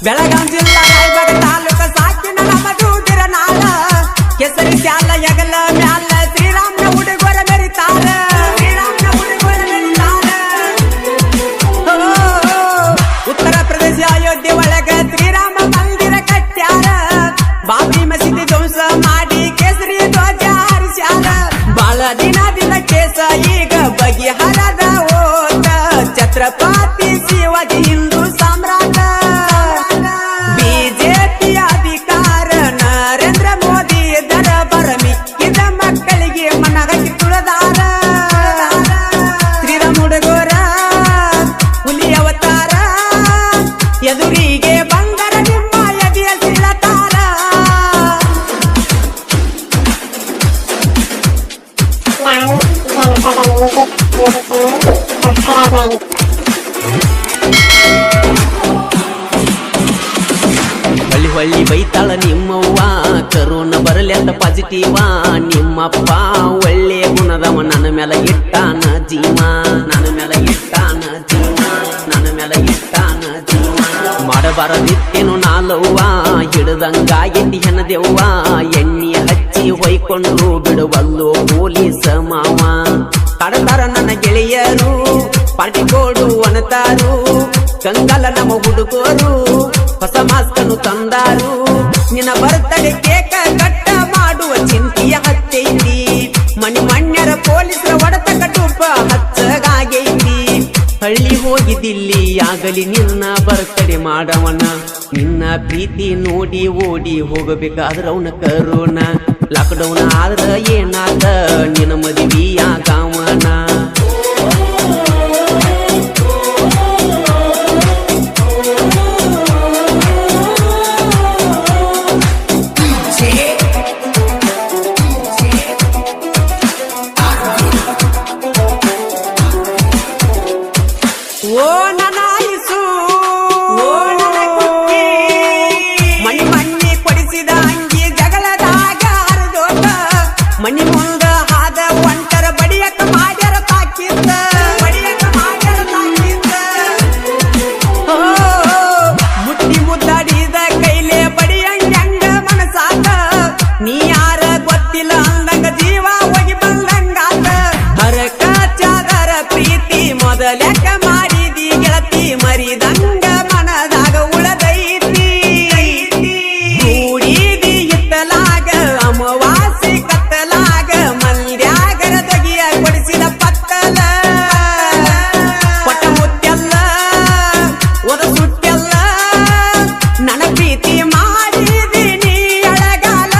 ಬೆಳಗಾಂ ಜಿಲ್ಲಾ ರಾಯಬಾಗ ತಾಲೂಕ ಸಾಕಿನ ನಮ್ಮ ದೂದಿರ ನಾಳ ಕೆಸರಿ ಚಾಲ ಯಗಲ ಮ್ಯಾಲ ಶ್ರೀರಾಮನ ಹುಡುಗರ ಮೆರಿತಾರ ಉತ್ತರ ಪ್ರದೇಶ ಅಯೋಧ್ಯೆ ಒಳಗ ಶ್ರೀರಾಮ ಮಂದಿರ ಕಟ್ಟ್ಯಾರ ಬಾಬರಿ ಮಸೀದಿ ಧ್ವಂಸ ಮಾಡಿ ಕೇಸರಿ ಧ್ವಜ ಹಾರಿಸ್ಯಾರ ಬಾಳ ದಿನದಿಂದ ಕೇಸ ಈಗ ಬಗೆಹರದ ಹೋತ ಛತ್ರಪತಿ ಶಿವಾಜಿ ಹಿಂದೂ ಸಾಮ್ರಾಟ ಬಿಜೆಪಿ ಅಧಿಕಾರ ನರೇಂದ್ರ ಮೋದಿ ದರಬರ ಮಿಕ್ಕಿದ ಮಕ್ಕಳಿಗೆ ಮನಗಟ್ಟಿ ತುಳದಾರ ಶ್ರೀರಾಮ ಹುಡುಗರ ಹುಲಿ ಅವತಾರ ಎದುರಿಗೆ ಬಂಗಾರ ನಿಮ್ಮ ಎದೆಯ ಸಿಳತಾರ ಹೊಳ್ಳಿ ಹೊಳ್ಳಿ ಬೈತಾಳ ನಿಮ್ಮವ್ವ ಕರೋನ ಬರಲಿ ಅಂತ ಪಾಸಿಟಿವ ನಿಮ್ಮಪ್ಪ ಒಳ್ಳೆ ಗುಣದವ ನನ್ನ ಮೇಲೆ ಇಟ್ಟಾನ ಜೀವ ನನ್ನ ಮೇಲೆ ಇಟ್ಟಾನ ಜೀವ ನನ್ನ ಮೇಲೆ ಇಟ್ಟಾನ ಜೀವ ಮಾಡಬಾರದಿತ್ತೇನು ನಾಲವ್ವ ಹಿಡ್ದಂಗ ಎಣ್ಣಿ ಹೆಣದೆವ್ವ ಎಣ್ಣಿ ಹಚ್ಚಿ ಹೊಯ್ಕೊಂಡು ಬಿಡುವಲ್ಲು ಪೊಲೀಸ ಮಾವ ಕಡತಾರ ನನ್ನ ಗೆಳೆಯರು ಪಾರ್ಟಿ ಕೊಡು ಅನತಾರು ಕಂಗಾಲ ನಮ್ಮ ಹುಡುಗರು ಹೊಸ ಮಾಸ್ಕನ್ನು ತಂದಾರು ನಿನ್ನ ಬರ್ತಡೆ ಕೇಕ ಕಟ್ಟ ಮಾಡುವ ಚಿಂತೆಯ ಹತ್ತೈತಿ ಮಣಿ ಮಣ್ಯರ ಪೊಲೀಸರ ಹೊಡೆತ ಕಟುಪ ಹಚ್ಚಗಾಗೈತಿ ಹಳ್ಳಿ ಹೋಗಿದ್ದಿಲ್ಲಿ ಆಗಲಿ ನಿನ್ನ ಬರ್ತಡೆ ಮಾಡವನ ನಿನ್ನ ಪ್ರೀತಿ ನೋಡಿ ಓಡಿ ಹೋಗಬೇಕಾದ್ರ ಅವನ ಕರೋಣ ಲಾಕ್ಡೌನ್ ಆದ್ರ ಏನಾದ ನಿನ್ನ ಮದುವೆಯಾಗವನ ಓ ನನಾಯಿಸು ಓ ನನ್ನ ಕುಕ್ಕಿ ಮಣಿ ಮಣ್ಣಿ ಕೊಡಿಸಿದ ಅಂಗಿ ಜಗಳದಾಗ ಹರಿದೋಟ ಮಣಿ ಮುಂದ ಹಾದ ಒಂಟರ ಬಡಿಯಕ ಮಾಡ್ಯಾರ ತಾಕಿದ್ದ ಓ ಮುಟ್ಟಿ ಮುದ್ದಾಡಿದ ಕೈಲೆ ಬಡಿಯಂಗ ಮನಸಾತ ನೀ ಯಾರ ಗೊತ್ತಿಲ್ಲ ಅಂದಂಗ ಜೀವ ಹೋಗಿ ಬಂದಂಗಾತ ಹರಕ ಚಾದರ ಪ್ರೀತಿ ಮೊದಲೆಕ್ಕ ಮಾಡಿದಿ ಗೆಳತಿ ಮರಿದಂಗ ಮನದಾಗ ಉಳದೈತಿ ಕೂಡಿದಿ ಇತ್ತಲಾಗ ಅಮವಾಸಿ ಕತ್ತಲಾಗ ಮಲ್ಯಾಗರ ದಗಿಯ ಕೊಡಿಸಿದ ಪತ್ತಲ ಪಟ ಮುತ್ತೆಲ್ಲ ಒದ ಸುಟ್ಟೆಲ್ಲ ನನ್ನ ಪ್ರೀತಿ ಮಾಡಿದೀನಿ ಅಳಗಾಲ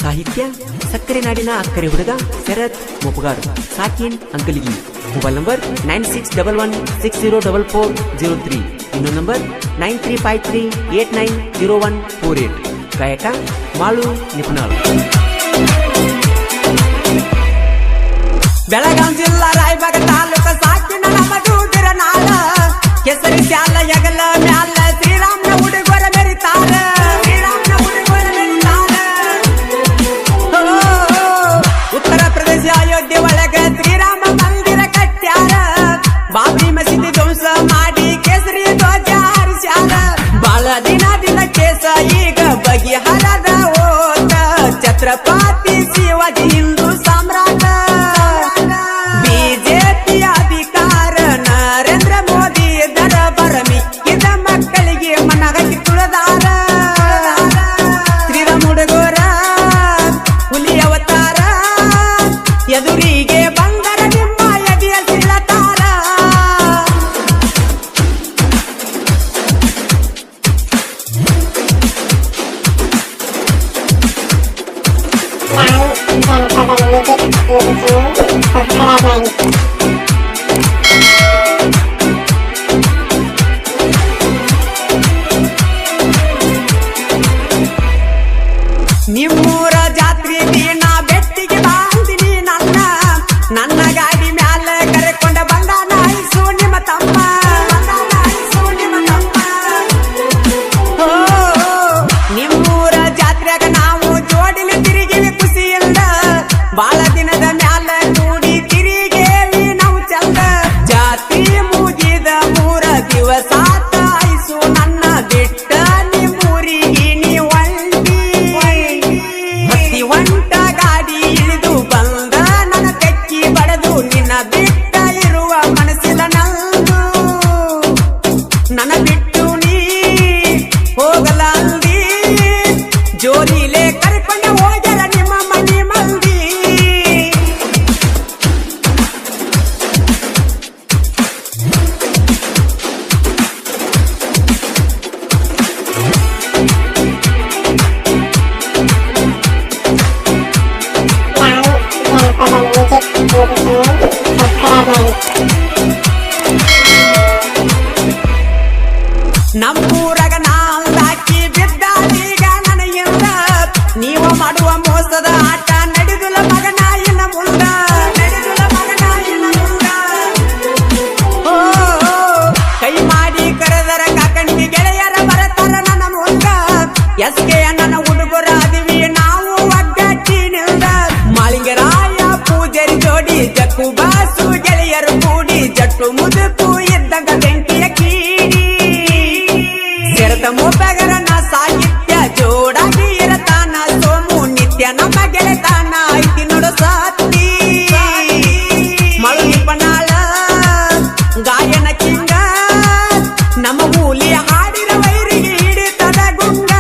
ಸಾಹಿತ್ಯ ಸಕ್ಕರೆ ನಾಡಿನ ಅಕ್ಕರೆ ಹುಡುಗ ಶರತ್ ಮೊಪ್ಪಗಾರು ಸಾಕಿನ್ ಅಂಕಲಿಗಿ ಮೊಬೈಲ್ ನಂಬರ್ 9611604403 ಇನ್ನೊಂದು ನಂಬರ್ 9353890148 ಗಾಯಕ ಮಾಳು ನಿಪುಣಾಳು ಬೆಳಗಾಂ ಜಿಲ್ಲಾ ರಾಯಬಾಗ ತಾಲೂಕ ಸಾಕಿನ ನಮ್ಮ ದೂದಿರ ನಾಳ ಕೆಸರಿ ಚಾಲ ಯಗಲ ಮ್ಯಾಲ ಶ್ರೀರಾಮನ ಹುಡುಗರ ಮೆರಿತಾರ ಉತ್ತರ ಪ್ರದೇಶ ಅಯೋಧ್ಯೆ ಒಳಗ ಶ್ರೀರಾಮ ಮಂದಿರ ಕಟ್ಟ್ಯಾರ ಬಾಬರಿ ಮಸೀದಿ ಧ್ವಂಸ ಮಾಡಿ ಕೇಸರಿ ಧ್ವಜ ಹಾರಿಸ್ಯಾರ ಬಾಳ ದಿನದಿಂದ ಕೇಸ ಈಗ ಬಗೆಹರದ ಹೋತ ಛತ್ರಪತಿ ಶಿವಾಜಿ ಹಿಂದೂ ಸಾಮ್ರಾಟ ಬಿಜೆಪಿ ಅಧಿಕಾರ ನರೇಂದ್ರ ಮೋದಿ ದರಬರ ಮಿಕ್ಕಿದ ಮಕ್ಕಳಿಗೆ ಮನಗಟ್ಟಿ ತುಳದಾರ ಶ್ರೀರಾಮ ಹುಡುಗರ ಹುಲಿ ಅವತಾರ ಎದುರಿಗೆ ಬಂಗಾರ ನಿಮ್ಮ ಎದೆಯ ಸಿಳತಾರ ನಿಮ್ಮೂರ ಜಾತ್ರೆ ದಿನ ಬೆಟ್ಟಿಗೆ ಬಾಂದಿನಿ ನನ್ನ ಗಾಡಿ ಮ್ಯಾಲ ಕರೆಕೊಂಡ ಬಂದ ನಾಯಿಸು ನಿಮ್ಮ ತಮ್ಮ ಓ ನಿಮ್ಮೂರ ಜಾತ್ರೆಗ ನಾವು ಜೋಡಿಲಿ ತಿರುಗಿವಿ ಖುಷಿಯಿಂದ ಬಾಳ ದಿನದ ಮ್ಯಾಲ ಕೂಡಿ ತಿರುಗೇವಿ ನಾವು ಚಂದ ಜಾತಿ ಮೂಜ ಮಾಡುವ ಮೋಸದ ಆಟ ನಡೆದುಲ ಮಗನ ಇನ್ನ ಮುಂದ ನಡೆದುಲ ಮಗನ ಇನ್ನ ಮುಂದ ಓ ಕೈ ಮಾಡಿ ಕರೆದರ ಕಾಕಣಿಗೆ ಗೆಳೆಯರ ಬರತಾರ ನನ್ನ ಮುಂದ ಎಸ್ಕೆ ನನ್ನ ಹುಡುಗರ ಅದಿವಿ ನಾವು ಒಗ್ಗಟ್ಟಿ ನಿಲ್ದ ಮಾಳಿಂಗರಾಯ ಪೂಜಾರಿ ಜೋಡಿ ಜಕ್ಕು ಬಾಸು ಗೆಳೆಯರು ಕೂಡಿ ಜಟ್ಟು ಮುದುಕು ಇದ್ದಂಗ ಬೆಂಕಿಯ ಕೀಡಿ ಸೇರತ ಮೂಪೆಗರನ ಸಾಹಿತ್ಯ ಜೋಡಾಗಿ ಇರತಾನ ಸೋಮು ನಿತ್ಯ ನಮ್ಮ ಗೆಳೆತಾನ ಐತಿ ನೋಡು ಸತ್ತಿ ಮಳು ಪನಾಳ ಗಾಯನ ಕಿಂಗ ನಮ್ಮ ಮೂಲಿ ಹಾಡಿರ ವೈರಿಗೆ ಹಿಡಿತದ ಗುಂಗ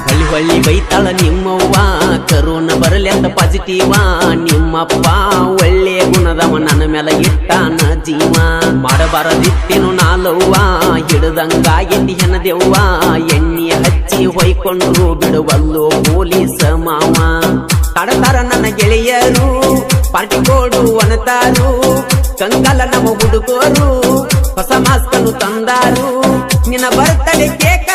ಹೊಳ್ಳಿ ಹೊಳ್ಳಿ ಬೈತಾಳ ನಿಮ್ಮವ್ವ ಕರೋನ ಬರಲಿ ಅಂತ ಪಾಸಿಟಿವ ನಿಮ್ಮಪ್ಪ ಒಳ್ಳೆ ಗುಣದವ ನನ್ನ ಮೇಲೆ ಇಟ್ಟಾನ ಜೀವ ಮಾಡಬಾರದಿತ್ತೇನು ನಾಲವ್ವ ಹಿಡ್ದಂಗಾಗೆತಿ ಹೆಣದೆವ್ವ ಎಣ್ಣೆ ಹಚ್ಚಿ ಹೊಯ್ಕೊಂಡ್ರು ಬಿಡುವಲ್ಲೋ ಪೊಲೀಸ ಮಾವ ಕಡತಾರ ನನ್ನ ಗೆಳೆಯರು ಪಾರ್ಟಿ ಕೋಡು ಅನತಾರು ಕಂಗಾಲ ನಮ್ಮ ಹುಡುಗರು ಹೊಸ ಮಾಸ್ಕನ್ನು ತಂದಾರು ನಿನ್ನ ಬರ್ತಡೆ ಕೇಕ